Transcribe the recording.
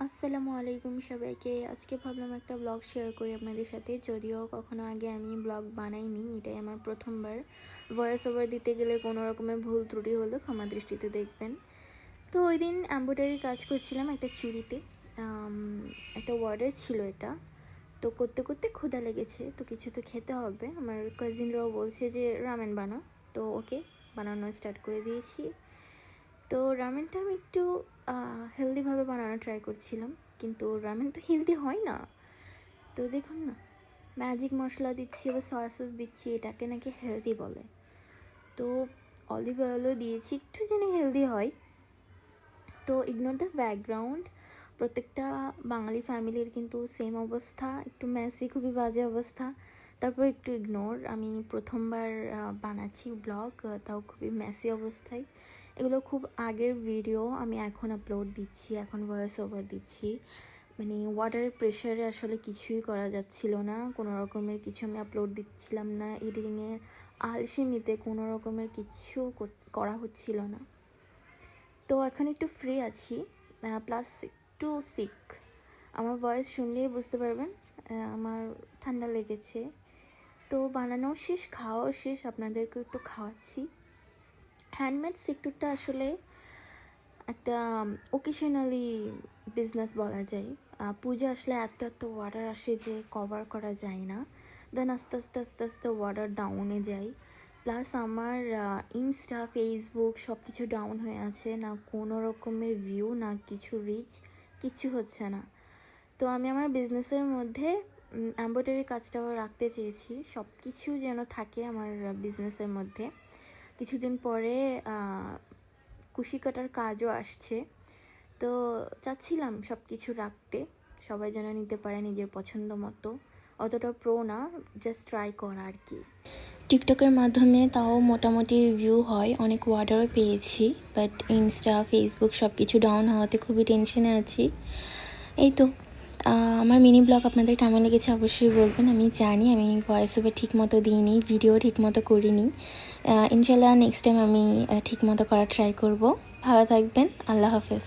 আসসালামু আলাইকুম সবাইকে। আজকে ভাবলাম একটা ব্লগ শেয়ার করি আপনাদের সাথে। যদিও কখনো আগে আমি ব্লগ বানাইনি, এটাই আমার প্রথমবার। ভয়েস ওভার দিতে গেলে কোনো রকমের ভুল ত্রুটি হলো ক্ষমা দৃষ্টিতে দেখবেন। তো ওই দিন এমব্রয়ডারি কাজ করছিলাম একটা চুড়িতে। একটা অর্ডার ছিল এটা। তো করতে করতে ক্ষুধা লেগেছে, তো কিছু তো খেতে হবে। আমার কাজিনরাও বলছে যে রামেন বানাও, তো ওকে বানানো স্টার্ট করে দিয়েছি। তো রামেনটা আমি একটু হেলদিভাবে বানানো ট্রাই করছিলাম, কিন্তু রামেন তো হেলদি হয় না। তো দেখুন না, ম্যাজিক মশলা দিচ্ছি, আবার সয়া সস দিচ্ছি, এটাকে নাকি হেলদি বলে। তো অলিভ অয়েলও দিয়েছি একটু যেন হেলদি হয়। তো ইগনোর দ্য ব্যাকগ্রাউন্ড, প্রত্যেকটা বাঙালি ফ্যামিলির কিন্তু সেম অবস্থা, একটু মেসি, খুবই বাজে অবস্থা। তারপর একটু ইগনোর, আমি প্রথমবার বানাচ্ছি ব্লগ, তাও খুবই মেসি অবস্থায়। এগুলো খুব আগের ভিডিও, আমি এখন আপলোড দিচ্ছি, এখন ভয়েস ওভার দিচ্ছি। মানে ওয়াটারের প্রেশারে আসলে কিছুই করা যাচ্ছিল না, কোনো রকমের কিছু আমি আপলোড দিচ্ছিলাম না। এডিটিংয়ের আলসেমিতে কোনো রকমের কিছু করা হচ্ছিল না। তো এখন একটু ফ্রি আছি, প্লাস একটু সিক। আমার ভয়েস শুনলেই বুঝতে পারবেন আমার ঠান্ডা লেগেছে। তো বানানো শেষ, খাওয়াও শেষ, আপনাদেরকে একটু খাওয়াচ্ছি। হ্যান্ডমেড সেক্টরটা আসলে একটা ওকেশনালি বিজনেস বলা যায়। পূজা আসলে এত অর্ডার আসে যে কভার করা যায় না, দেন আস্তে আস্তে আস্তে আস্তে অর্ডার ডাউনে যায়। প্লাস আমার ইনস্টা, ফেসবুক সব কিছু ডাউন হয়ে আছে, না কোনো রকমের ভিউ, না কিছু রিচ, কিছু হচ্ছে না। তো আমি আমার বিজনেসের মধ্যে এমব্রয়ডারি কাজটাও রাখতে চেয়েছি, সব কিছু যেন থাকে আমার বিজনেসের মধ্যে। কিছুদিন পরে কুশি কাটার কাজও আসছে, তো চাচ্ছিলাম সব কিছু রাখতে, সবাই যেন নিতে পারে নিজের পছন্দ মতো। অতটা প্রো না, জাস্ট ট্রাই করা আর কি। টিকটকের মাধ্যমে তাও মোটামুটি ভিউ হয়, অনেক অর্ডারও পেয়েছি, বাট ইনস্টা, ফেসবুক সব কিছু ডাউন হওয়াতে খুবই টেনশনে আছি। এই তো আমার মিনি ব্লগ আপনাদের কেমন লেগেছে অবশ্যই বলবেন। আমি জানি আমি ভয়েস ওভার ঠিক মতো দিইনি, ভিডিও ঠিক মতো করিনি। ইনশাল্লাহ নেক্সট টাইম আমি ঠিক মতো করার ট্রাই করব। ভালো থাকবেন, আল্লাহ হাফেজ।